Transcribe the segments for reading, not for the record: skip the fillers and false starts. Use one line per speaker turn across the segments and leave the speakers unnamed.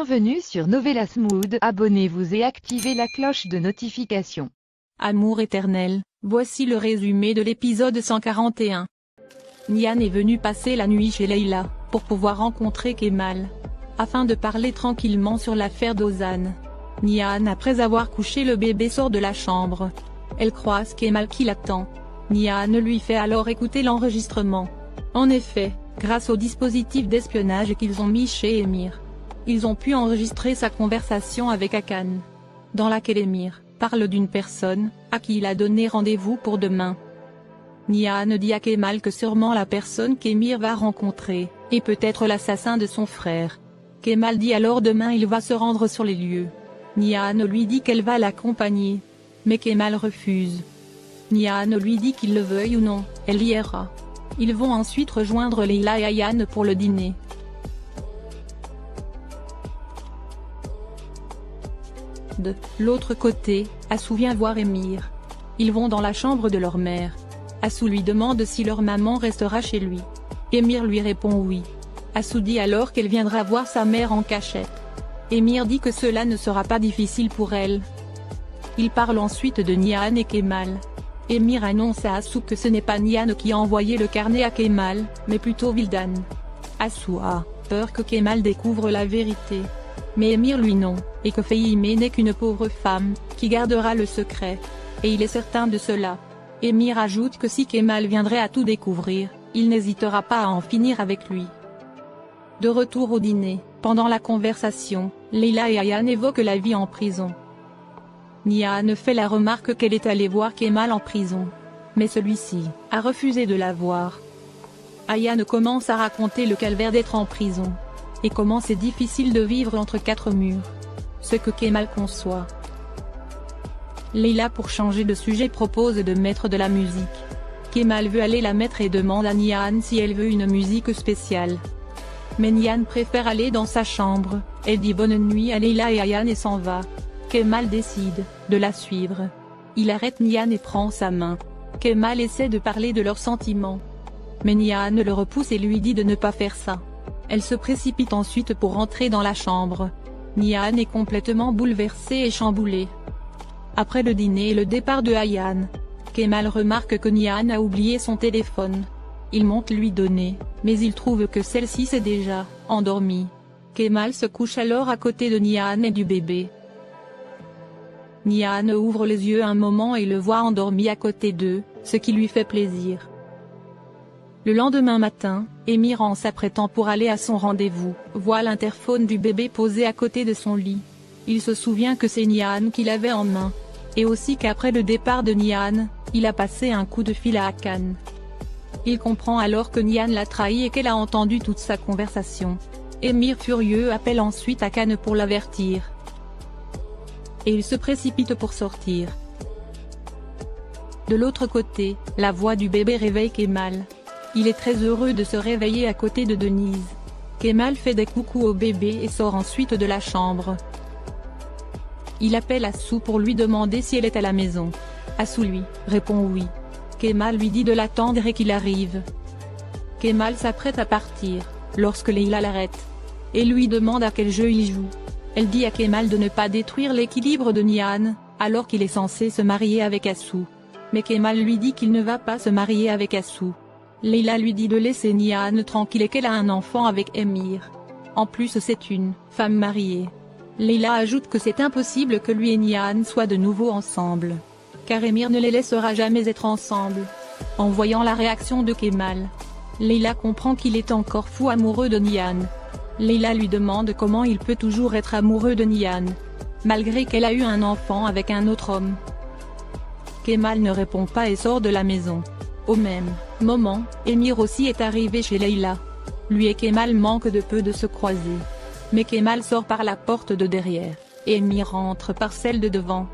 Bienvenue sur Novelas Mood, abonnez-vous et activez la cloche de notification.
Amour éternel, voici le résumé de l'épisode 141. Nihan est venu passer la nuit chez Leila, pour pouvoir rencontrer Kemal, afin de parler tranquillement sur l'affaire d'Ozan. Nihan, après avoir couché le bébé, sort de la chambre. Elle croise Kemal qui l'attend. Nihan lui fait alors écouter l'enregistrement. En effet, grâce au dispositif d'espionnage qu'ils ont mis chez Emir, ils ont pu enregistrer sa conversation avec Hakan, dans laquelle Emir parle d'une personne, à qui il a donné rendez-vous pour demain. Nihan dit à Kemal que sûrement la personne qu'Emir va rencontrer, est peut-être l'assassin de son frère. Kemal dit alors demain il va se rendre sur les lieux. Nihan lui dit qu'elle va l'accompagner, mais Kemal refuse. Nihan lui dit qu'il le veuille ou non, elle y ira. Ils vont ensuite rejoindre Leila et Ayane pour le dîner. De l'autre côté, Assou vient voir Emir. Ils vont dans la chambre de leur mère. Assou lui demande si leur maman restera chez lui. Emir lui répond oui. Assou dit alors qu'elle viendra voir sa mère en cachette. Emir dit que cela ne sera pas difficile pour elle. Il parle ensuite de Nihan et Kemal. Emir annonce à Assou que ce n'est pas Nihan qui a envoyé le carnet à Kemal, mais plutôt Vildan. Assou a peur que Kemal découvre la vérité. Mais Emir lui non, et que Fehimé n'est qu'une pauvre femme, qui gardera le secret. Et il est certain de cela. Emir ajoute que si Kemal viendrait à tout découvrir, il n'hésitera pas à en finir avec lui. De retour au dîner, pendant la conversation, Leila et Ayane évoquent la vie en prison. Nihan fait la remarque qu'elle est allée voir Kemal en prison. Mais celui-ci a refusé de la voir. Ayane commence à raconter le calvaire d'être en prison. Et comment c'est difficile de vivre entre quatre murs. Ce que Kemal conçoit. Leila, pour changer de sujet, propose de mettre de la musique. Kemal veut aller la mettre et demande à Nihan si elle veut une musique spéciale. Mais Nihan préfère aller dans sa chambre. Elle dit bonne nuit à Leila et Ayane et s'en va. Kemal décide de la suivre. Il arrête Nihan et prend sa main. Kemal essaie de parler de leurs sentiments. Mais Nihan le repousse et lui dit de ne pas faire ça. Elle se précipite ensuite pour rentrer dans la chambre. Nihan est complètement bouleversée et chamboulée. Après le dîner et le départ de Ayane, Kemal remarque que Nihan a oublié son téléphone. Il monte lui donner, mais il trouve que celle-ci s'est déjà endormie. Kemal se couche alors à côté de Nihan et du bébé. Nihan ouvre les yeux un moment et le voit endormi à côté d'eux, ce qui lui fait plaisir. Le lendemain matin, Emir, en s'apprêtant pour aller à son rendez-vous, voit l'interphone du bébé posé à côté de son lit. Il se souvient que c'est Nihan qui l'avait en main. Et aussi qu'après le départ de Nihan, il a passé un coup de fil à Hakan. Il comprend alors que Nihan l'a trahi et qu'elle a entendu toute sa conversation. Emir, furieux, appelle ensuite Hakan pour l'avertir. Et il se précipite pour sortir. De l'autre côté, la voix du bébé réveille Kemal. Il est très heureux de se réveiller à côté de Denise. Kemal fait des coucous au bébé et sort ensuite de la chambre. Il appelle Assou pour lui demander si elle est à la maison. Assou lui répond oui. Kemal lui dit de l'attendre et qu'il arrive. Kemal s'apprête à partir, lorsque Leila l'arrête. Et lui demande à quel jeu il joue. Elle dit à Kemal de ne pas détruire l'équilibre de Nihan, alors qu'il est censé se marier avec Assou. Mais Kemal lui dit qu'il ne va pas se marier avec Assou. Leila lui dit de laisser Nihan tranquille et qu'elle a un enfant avec Emir. En plus c'est une femme mariée. Leila ajoute que c'est impossible que lui et Nihan soient de nouveau ensemble. Car Emir ne les laissera jamais être ensemble. En voyant la réaction de Kemal, Leila comprend qu'il est encore fou amoureux de Nihan. Leila lui demande comment il peut toujours être amoureux de Nihan, malgré qu'elle a eu un enfant avec un autre homme. Kemal ne répond pas et sort de la maison. Au même moment, Emir aussi est arrivé chez Leila. Lui et Kemal manquent de peu de se croiser. Mais Kemal sort par la porte de derrière, et Emir rentre par celle de devant.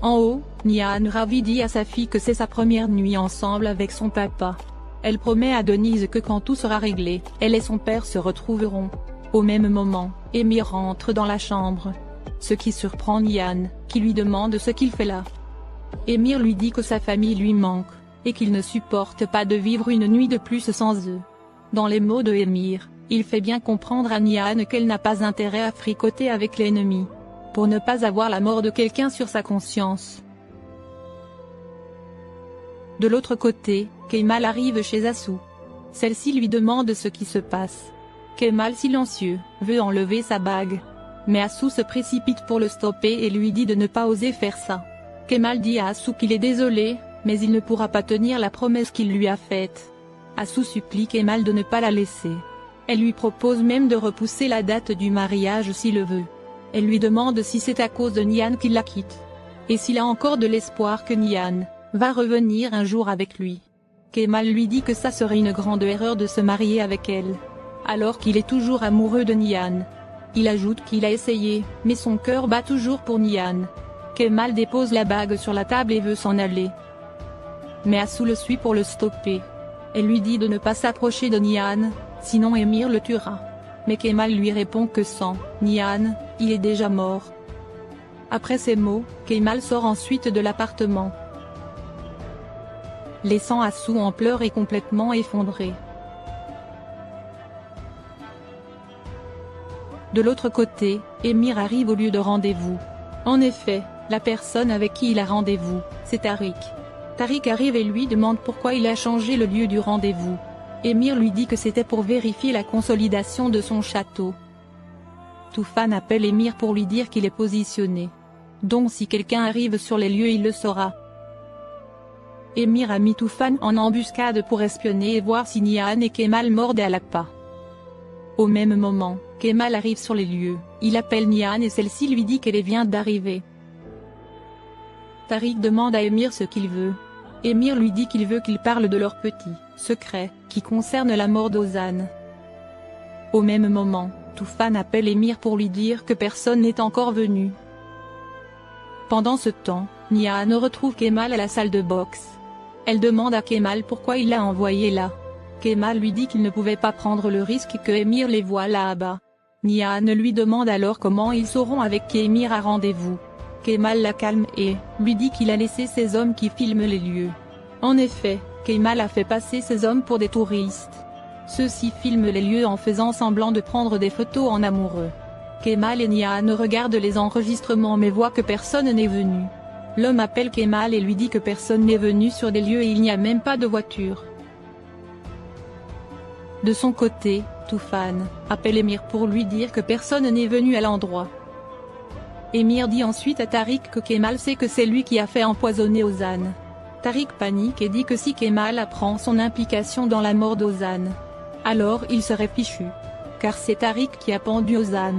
En haut, Nihan ravi dit à sa fille que c'est sa première nuit ensemble avec son papa. Elle promet à Denise que quand tout sera réglé, elle et son père se retrouveront. Au même moment, Emir rentre dans la chambre. Ce qui surprend Nihan, qui lui demande ce qu'il fait là. Emir lui dit que sa famille lui manque, et qu'il ne supporte pas de vivre une nuit de plus sans eux. Dans les mots de Emir, Il fait bien comprendre à Nihan qu'elle n'a pas intérêt à fricoter avec l'ennemi, pour ne pas avoir la mort de quelqu'un sur sa conscience. De l'autre côté, Kemal arrive chez Asu. Celle-ci lui demande ce qui se passe. Kemal, silencieux, veut enlever sa bague. Mais Asu se précipite pour le stopper et lui dit de ne pas oser faire ça. Kemal dit à Asu qu'il est désolé, mais il ne pourra pas tenir la promesse qu'il lui a faite. Asu supplie Kemal de ne pas la laisser. Elle lui propose même de repousser la date du mariage s'il le veut. Elle lui demande si c'est à cause de Nihan qu'il la quitte. Et s'il a encore de l'espoir que Nihan va revenir un jour avec lui. Kemal lui dit que ça serait une grande erreur de se marier avec elle, alors qu'il est toujours amoureux de Nihan. Il ajoute qu'il a essayé, mais son cœur bat toujours pour Nihan. Kemal dépose la bague sur la table et veut s'en aller. Mais Asu le suit pour le stopper. Elle lui dit de ne pas s'approcher de Nihan, sinon Emir le tuera. Mais Kemal lui répond que sans Nihan, il est déjà mort. Après ces mots, Kemal sort ensuite de l'appartement, laissant Asu en pleurs et complètement effondré. De l'autre côté, Emir arrive au lieu de rendez-vous. En effet, la personne avec qui il a rendez-vous, c'est Tariq. Tariq arrive et lui demande pourquoi il a changé le lieu du rendez-vous. Emir lui dit que c'était pour vérifier la consolidation de son château. Tufan appelle Emir pour lui dire qu'il est positionné. Donc si quelqu'un arrive sur les lieux il le saura. Emir a mis Tufan en embuscade pour espionner et voir si Nihan et Kemal mordent à l'appât. Au même moment, Kemal arrive sur les lieux, il appelle Nihan et celle-ci lui dit qu'elle vient d'arriver. Tariq demande à Emir ce qu'il veut. Emir lui dit qu'il veut qu'il parle de leur petit secret, qui concerne la mort d'Ozan. Au même moment, Tufan appelle Emir pour lui dire que personne n'est encore venu. Pendant ce temps, Nihan retrouve Kemal à la salle de boxe. Elle demande à Kemal pourquoi il l'a envoyé là. Kemal lui dit qu'il ne pouvait pas prendre le risque que Emir les voie là-bas. Nihan lui demande alors comment ils sauront avec qui Emir a rendez-vous. Kemal la calme et lui dit qu'il a laissé ses hommes qui filment les lieux. En effet, Kemal a fait passer ses hommes pour des touristes. Ceux-ci filment les lieux en faisant semblant de prendre des photos en amoureux. Kemal et Nihan regardent les enregistrements mais voient que personne n'est venu. L'homme appelle Kemal et lui dit que personne n'est venu sur des lieux et il n'y a même pas de voiture. De son côté, Tufan appelle Emir pour lui dire que personne n'est venu à l'endroit. Emir dit ensuite à Tariq que Kemal sait que c'est lui qui a fait empoisonner Ozan. Tariq panique et dit que si Kemal apprend son implication dans la mort d'Ozan, alors il serait fichu. Car c'est Tariq qui a pendu Ozan.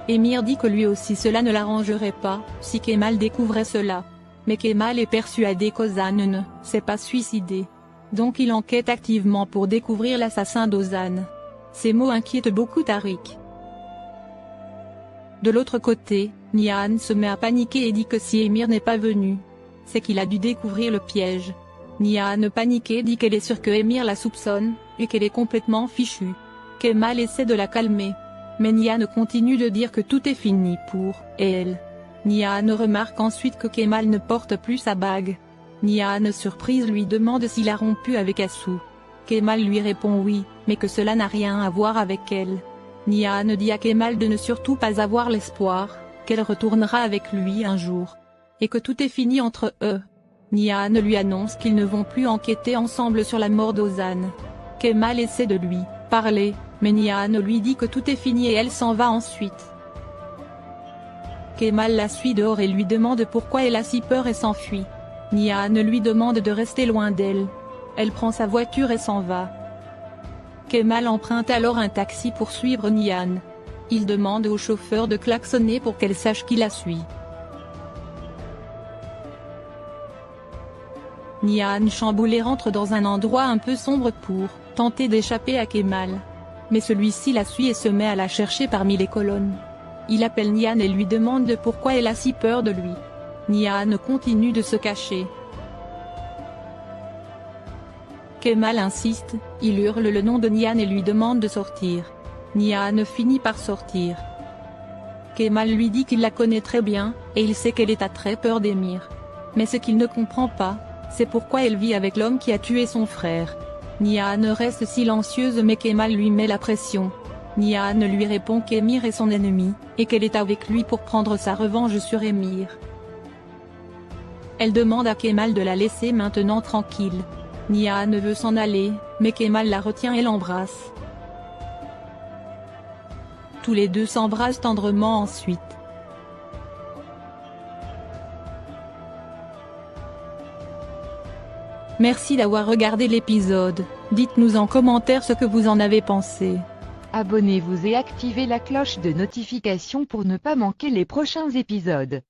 Emir dit que lui aussi cela ne l'arrangerait pas, si Kemal découvrait cela. Mais Kemal est persuadé qu'Ozan ne s'est pas suicidé. Donc il enquête activement pour découvrir l'assassin d'Ozan. Ces mots inquiètent beaucoup Tariq. De l'autre côté, Nihan se met à paniquer et dit que si Emir n'est pas venu, c'est qu'il a dû découvrir le piège. Nihan paniquée dit qu'elle est sûre que Emir la soupçonne, et qu'elle est complètement fichue. Kemal essaie de la calmer. Mais Nihan continue de dire que tout est fini pour elle. Nihan remarque ensuite que Kemal ne porte plus sa bague. Nihan surprise lui demande s'il a rompu avec Asu. Kemal lui répond oui, mais que cela n'a rien à voir avec elle. Nihan dit à Kemal de ne surtout pas avoir l'espoir, qu'elle retournera avec lui un jour. Et que tout est fini entre eux. Nihan lui annonce qu'ils ne vont plus enquêter ensemble sur la mort d'Ozan. Kemal essaie de lui parler, mais Nihan lui dit que tout est fini et elle s'en va ensuite. Kemal la suit dehors et lui demande pourquoi elle a si peur et s'enfuit. Nihan lui demande de rester loin d'elle. Elle prend sa voiture et s'en va. Kemal emprunte alors un taxi pour suivre Nihan. Il demande au chauffeur de klaxonner pour qu'elle sache qui la suit. Nihan chamboulé rentre dans un endroit un peu sombre pour tenter d'échapper à Kemal. Mais celui-ci la suit et se met à la chercher parmi les colonnes. Il appelle Nihan et lui demande pourquoi elle a si peur de lui. Nihan continue de se cacher. Kemal insiste, il hurle le nom de Nihan et lui demande de sortir. Nihan finit par sortir. Kemal lui dit qu'il la connaît très bien, et il sait qu'elle est à très peur d'Emir. Mais ce qu'il ne comprend pas, c'est pourquoi elle vit avec l'homme qui a tué son frère. Nihan reste silencieuse mais Kemal lui met la pression. Nihan lui répond qu'Emir est son ennemi, et qu'elle est avec lui pour prendre sa revanche sur Emir. Elle demande à Kemal de la laisser maintenant tranquille. Nihan veut s'en aller, mais Kemal la retient et l'embrasse. Tous les deux s'embrassent tendrement ensuite. Merci d'avoir regardé l'épisode, dites-nous en commentaire ce que vous en avez pensé.
Abonnez-vous et activez la cloche de notification pour ne pas manquer les prochains épisodes.